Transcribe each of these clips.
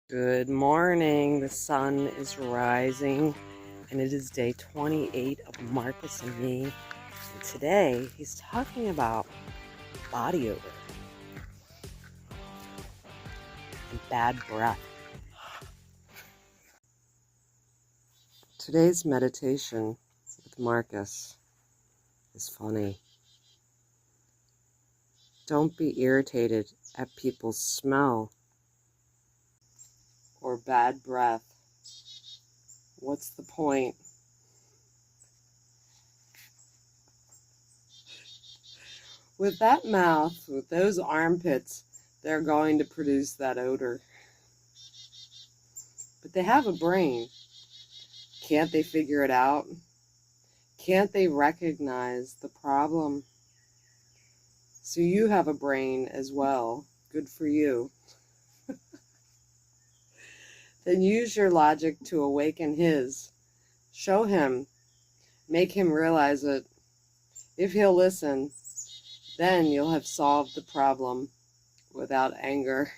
Good morning. The sun is rising, and it is day 28 of Marcus and me. And today, he's talking about body odor and bad breath. Today's meditation with Marcus is funny. Don't be irritated at people's smell or bad breath. What's the point? With that mouth, with those armpits, they're going to produce that odor. But they have a brain. Can't they figure it out? Can't they recognize the problem? So you have a brain as well. Good for you. Then use your logic to awaken his. Show him. Make him realize it. If he'll listen, then you'll have solved the problem without anger.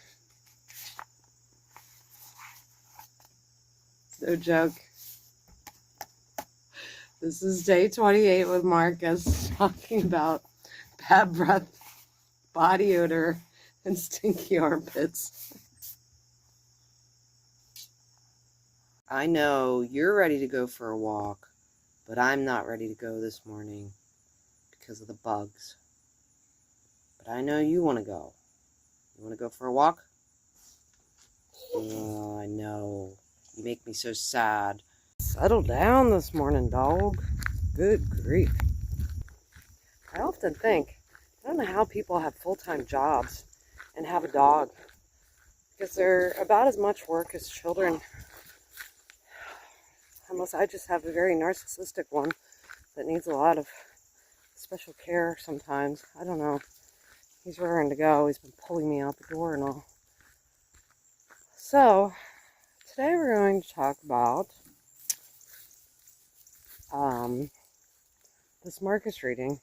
No joke. This is day 28 with Marcus, talking about bad breath, body odor, and stinky armpits. I know you're ready to go for a walk, but I'm not ready to go this morning because of the bugs. But I know you want to go. You want to go for a walk? Oh, I know. You make me so sad. Settle down this morning, dog. Good grief. I often think, I don't know how people have full-time jobs and have a dog, because they're about as much work as children. Unless I just have a very narcissistic one that needs a lot of special care sometimes. I don't know. He's raring to go. He's been pulling me out the door and all. So, today we're going to talk about this Marcus reading.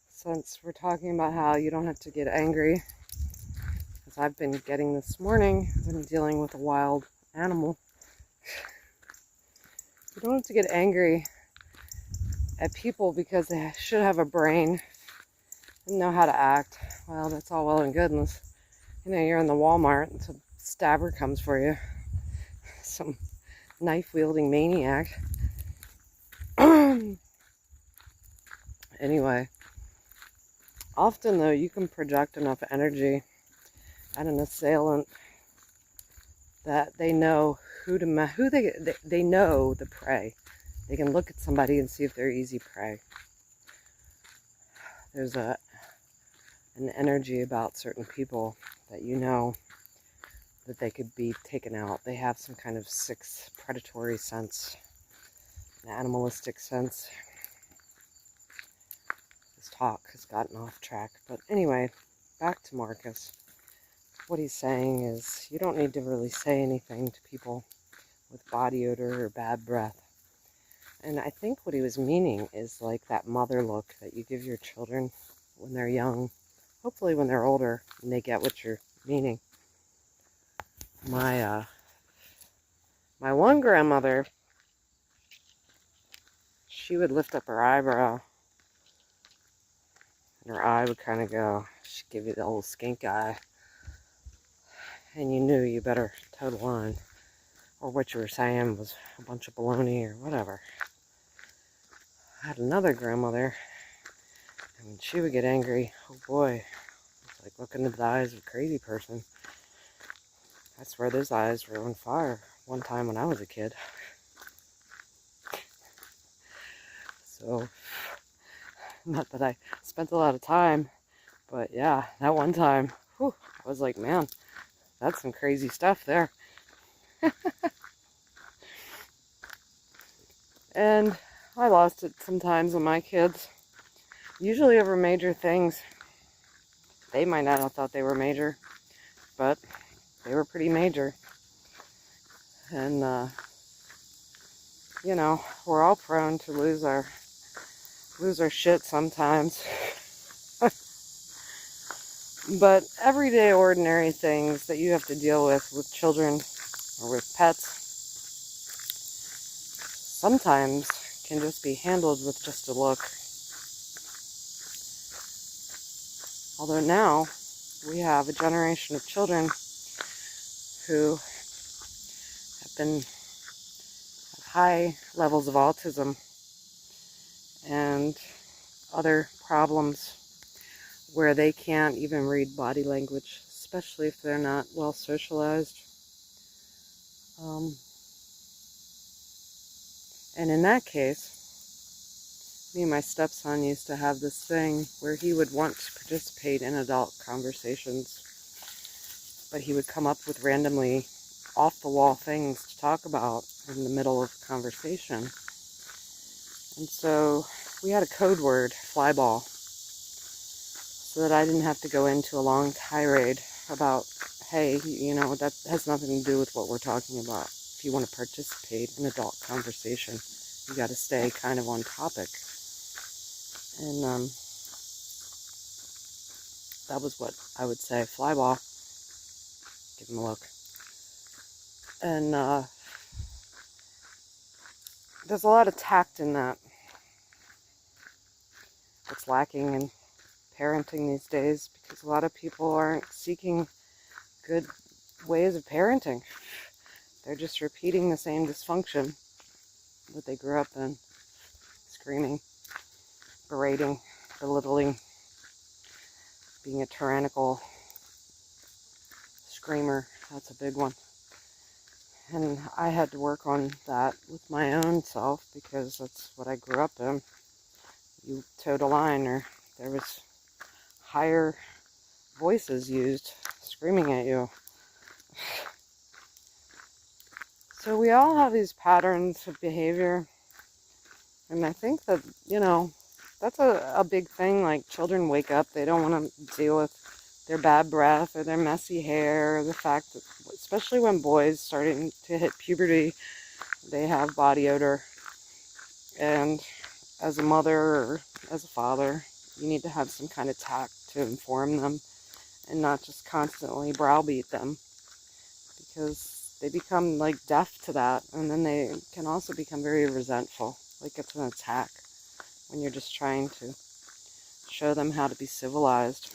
Since we're talking about how you don't have to get angry, as I've been getting this morning, I've been dealing with a wild animal. You don't have to get angry at people because they should have a brain and know how to act. Well, that's all well and good unless, you're in the Walmart and some stabber comes for you. Some knife-wielding maniac. Anyway, often though, you can project enough energy at an assailant that they know they know the prey. They can look at somebody and see if they're easy prey. There's an energy about certain people that you know that they could be taken out. They have some kind of sixth predatory sense, an animalistic sense. This talk has gotten off track. But anyway, back to Marcus. What he's saying is you don't need to really say anything to people with body odor or bad breath. And I think what he was meaning is like that mother look that you give your children when they're young. Hopefully when they're older and they get what you're meaning. My one grandmother, she would lift up her eyebrow and her eye would kind of go. She'd give you the old skink eye. And you knew you better toe the line. Or what you were saying was a bunch of baloney or whatever. I had another grandmother, and when she would get angry, oh boy, it's like looking into the eyes of a crazy person. I swear those eyes were on fire one time when I was a kid. So, not that I spent a lot of time, but yeah, that one time, I was like, man, that's some crazy stuff there. And I lost it sometimes with my kids. Usually over major things. They might not have thought they were major, but they were pretty major. And, we're all prone to lose our shit sometimes. But everyday ordinary things that you have to deal with children or with pets sometimes can just be handled with just a look. Although now we have a generation of children who have high levels of autism and other problems where they can't even read body language, especially if they're not well socialized. And in that case, me and my stepson used to have this thing where he would want to participate in adult conversations, but he would come up with randomly off-the-wall things to talk about in the middle of a conversation. And so we had a code word, flyball, so that I didn't have to go into a long tirade about, hey, that has nothing to do with what we're talking about. If you want to participate in adult conversation, you got to stay kind of on topic. And that was what I would say, flyball. Give him a look. And there's a lot of tact in that. It's lacking in parenting these days because a lot of people aren't seeking good ways of parenting. They're just repeating the same dysfunction that they grew up in. Screaming, berating, belittling, being a tyrannical screamer. That's a big one. And I had to work on that with my own self because that's what I grew up in. You towed a line or there was higher voices used screaming at you. So we all have these patterns of behavior. And I think that, that's a big thing. Like children wake up, they don't want to deal with their bad breath or their messy hair, or the fact that, especially when boys starting to hit puberty, they have body odor. And as a mother or as a father, you need to have some kind of tact to inform them and not just constantly browbeat them, because they become like deaf to that, and then they can also become very resentful, like it's an attack when you're just trying to show them how to be civilized.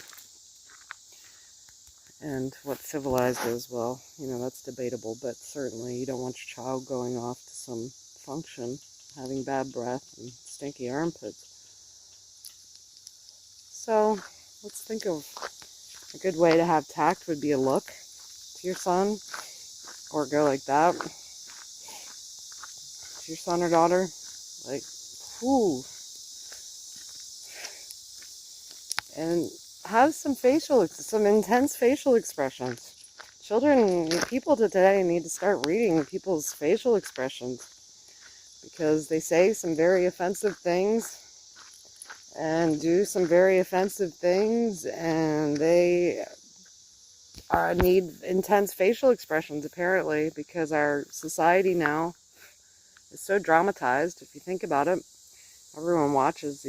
And what civilized is, well, that's debatable, but certainly you don't want your child going off to some function having bad breath and stinky armpits. So let's think of a good way to have tact would be a look to your son, or go like that to your son or daughter, like, whoo, and have some intense facial expressions. People today need to start reading people's facial expressions, because they say some very offensive things and do some very offensive things, and they need intense facial expressions, apparently, because our society now is so dramatized. If you think about it, everyone watches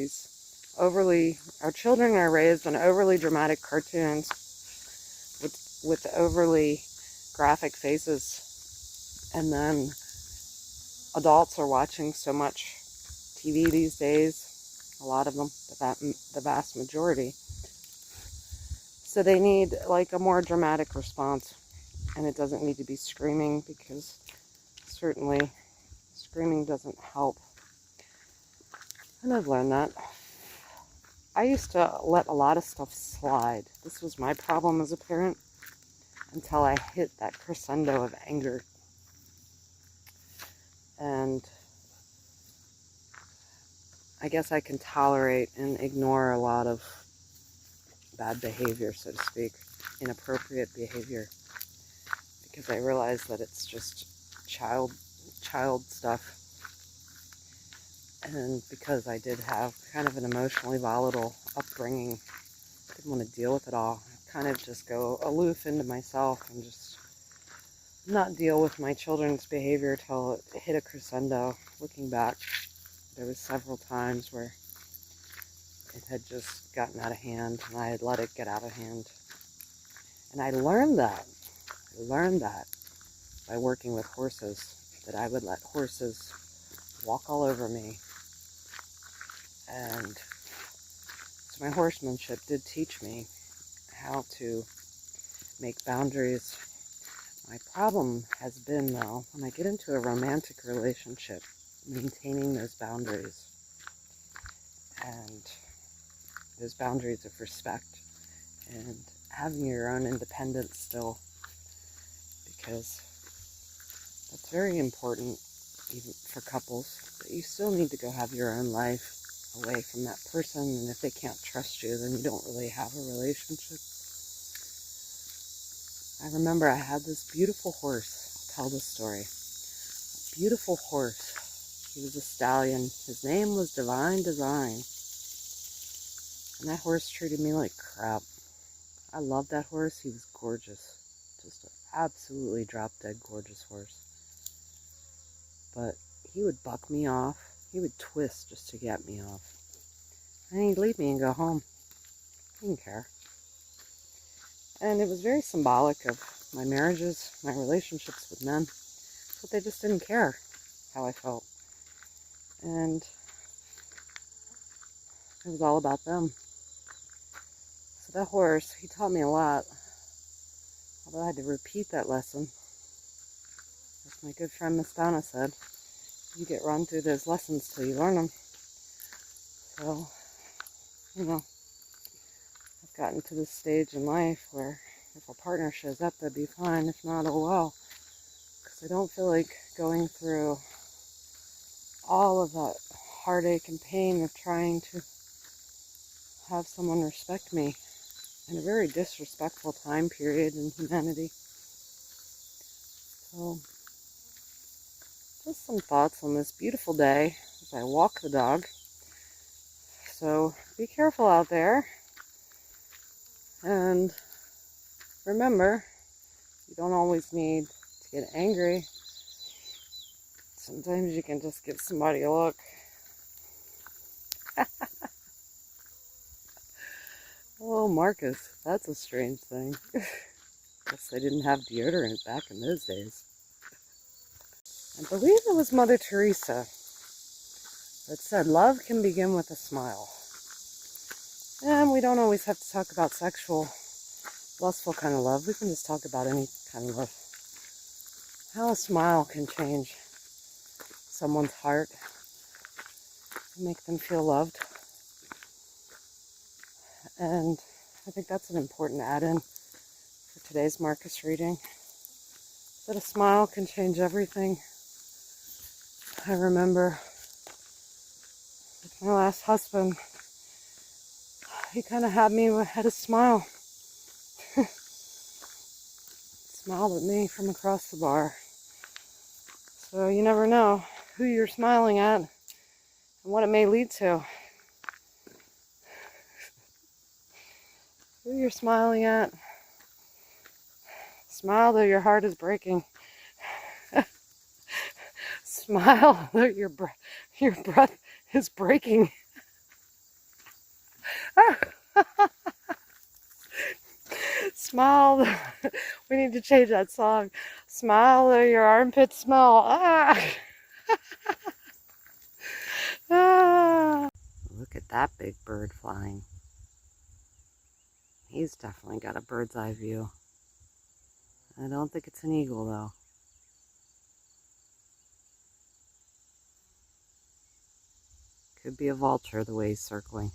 our children are raised on overly dramatic cartoons with overly graphic faces, and then adults are watching so much TV these days, a lot of them, the vast majority. So they need like a more dramatic response, and it doesn't need to be screaming, because certainly screaming doesn't help. And I've learned that. I used to let a lot of stuff slide. This was my problem as a parent until I hit that crescendo of anger. And I guess I can tolerate and ignore a lot of bad behavior, so to speak, inappropriate behavior, because I realize that it's just child stuff. And because I did have kind of an emotionally volatile upbringing, didn't want to deal with it all. I kind of just go aloof into myself and just not deal with my children's behavior till it hit a crescendo. Looking back, there was several times where it had just gotten out of hand, and I had let it get out of hand. And I learned that. By working with horses, that I would let horses walk all over me. And so my horsemanship did teach me how to make boundaries. My problem has been, though, when I get into a romantic relationship, maintaining those boundaries. And those boundaries of respect and having your own independence still, because that's very important even for couples, but you still need to go have your own life away from that person, and if they can't trust you, then you don't really have a relationship. I remember I had this beautiful horse. I'll tell this story. A beautiful horse. He was a stallion. His name was Divine Design. And that horse treated me like crap. I loved that horse. He was gorgeous. Just an absolutely drop-dead gorgeous horse. But he would buck me off. He would twist just to get me off. And he'd leave me and go home. He didn't care. And it was very symbolic of my marriages, my relationships with men. But they just didn't care how I felt. And it was all about them. So that horse, he taught me a lot. Although I had to repeat that lesson. As my good friend Miss Donna said, you get run through those lessons till you learn them. So, you know, I've gotten to this stage in life where if a partner shows up, that'd be fine. If not, oh well. Because I don't feel like going through all of that heartache and pain of trying to have someone respect me in a very disrespectful time period in humanity. So, just some thoughts on this beautiful day as I walk the dog. So, be careful out there. And remember, you don't always need to get angry. Sometimes you can just give somebody a look. Oh, Marcus, that's a strange thing. Guess they didn't have deodorant back in those days. I believe it was Mother Teresa that said love can begin with a smile. And we don't always have to talk about sexual, lustful kind of love. We can just talk about any kind of love. How a smile can change someone's heart and make them feel loved. And I think that's an important add-in for today's Marcus reading. That a smile can change everything. I remember with my last husband, he kind of had a smile. Smiled at me from across the bar. So you never know who you're smiling at and what it may lead to. Who you're smiling at. Smile though your heart is breaking. Smile though your breath is breaking. Smile. We need to change that song. Smile though your armpits smell. Look at that big bird flying. He's definitely got a bird's eye view. I don't think it's an eagle though. Could be a vulture the way he's circling.